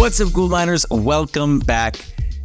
What's up, Gould Miners? Welcome back.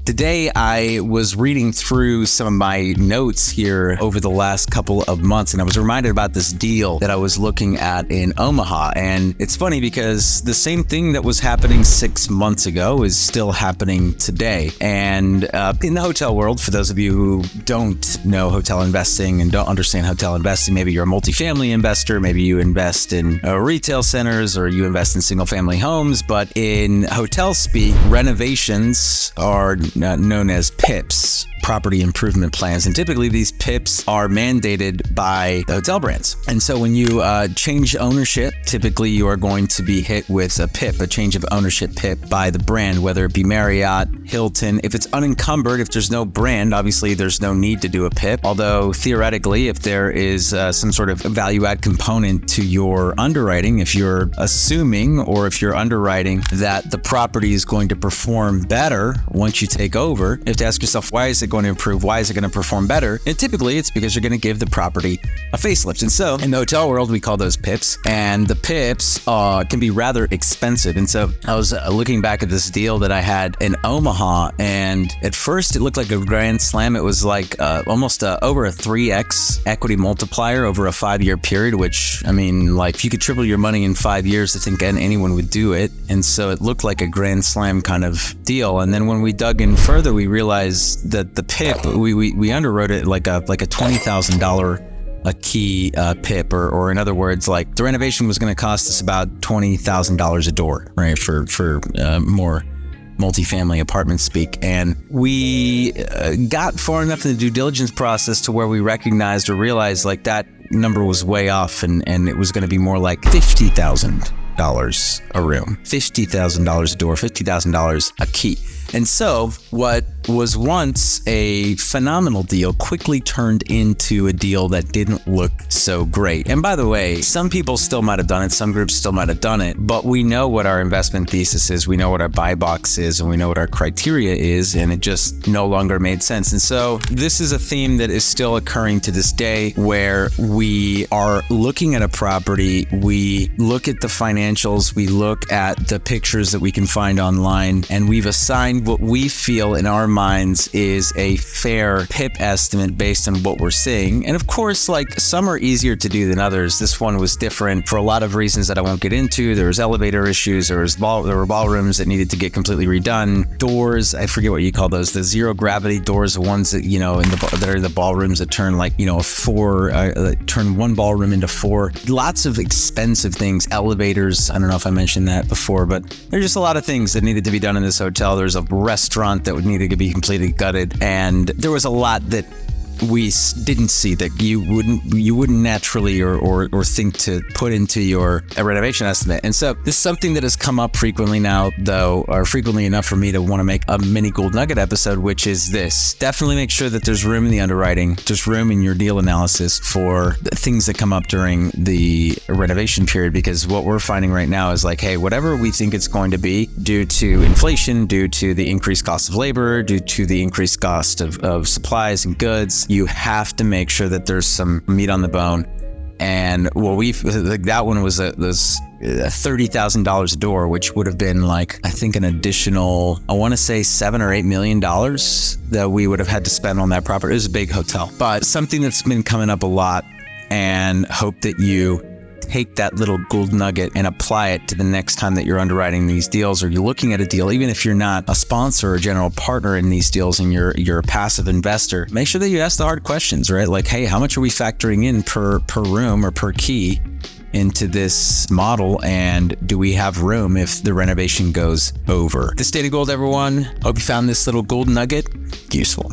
Today, I was reading through some of my notes here over the last couple of months, and I was reminded about this deal that I was looking at in Omaha. And it's funny because the same thing that was happening 6 months ago is still happening today. And in the hotel world, for those of you who don't know hotel investing and don't understand hotel investing, maybe you're a multifamily investor, maybe you invest in retail centers, or you invest in single-family homes. But in hotel speak, renovations are known as PIPs, property improvement plans. And typically these PIPs are mandated by the hotel brands. And so when you change ownership, typically you are going to be hit with a PIP, a change of ownership PIP by the brand, whether it be Marriott, Hilton. If it's unencumbered, if there's no brand, obviously there's no need to do a PIP. Although theoretically, if there is some sort of value add component to your underwriting, if you're assuming or if you're underwriting that the property is going to perform better once you take over, you have to ask yourself, why is it going to improve? Why is it going to perform better? And typically it's because you're going to give the property a facelift. And so in the hotel world, we call those PIPs, and the PIPs can be rather expensive. And so I was looking back at this deal that I had in Omaha, and at first it looked like a grand slam. It was like almost over a 3x equity multiplier over a 5-year period, which, I mean, like if you could triple your money in 5 years, I think anyone would do it. And so it looked like a grand slam kind of deal. And then when we dug in further, we realized that the PIP, we underwrote it like a $20,000 a key PIP, or in other words, like the renovation was going to cost us about $20,000 a door, right? For more multifamily apartment speak. And we got far enough in the due diligence process to where we recognized or realized like that number was way off, and it was going to be more like $50,000 a room, $50,000 a door, $50,000 a key. And so what was once a phenomenal deal quickly turned into a deal that didn't look so great. And by the way, some people still might have done it, some groups still might have done it, but we know what our investment thesis is, we know what our buy box is, and we know what our criteria is, and it just no longer made sense. And so this is a theme that is still occurring to this day, where we are looking at a property, we look at the financials, we look at the pictures that we can find online, and we've assigned what we feel in our minds is a fair PIP estimate based on what we're seeing. And of course, like some are easier to do than others. This one was different for a lot of reasons that I won't get into. There was elevator issues, there were ballrooms that needed to get completely redone. Doors, I forget what you call those, the zero gravity doors, the ones that, you know, that are the ballrooms that turn like, you know, turn one ballroom into 4. Lots of expensive things, elevators. I don't know if I mentioned that before, but there's just a lot of things that needed to be done in this hotel. There's a restaurant that would need to be completely gutted, and there was a lot that we didn't see that you wouldn't naturally or think to put into your renovation estimate. And so this is something that has come up frequently now, though, or frequently enough for me to want to make a mini gold nugget episode, which is this: definitely make sure that there's room in the underwriting, there's room in your deal analysis for the things that come up during the renovation period. Because what we're finding right now is like, hey, whatever we think it's going to be due to inflation, due to the increased cost of labor, due to the increased cost of supplies and goods, you have to make sure that there's some meat on the bone. And what that one was $30,000 a door, which would have been like, I think an additional, I want to say $7 or $8 million that we would have had to spend on that property. It was a big hotel, but something that's been coming up a lot, and hope that you take that little gold nugget and apply it to the next time that you're underwriting these deals, or you're looking at a deal. Even if you're not a sponsor or a general partner in these deals and you're a passive investor, make sure that you ask the hard questions, right? Like, hey, how much are we factoring in per room or per key into this model, and do we have room if the renovation goes over? This Day to Gold, everyone. Hope you found this little gold nugget useful.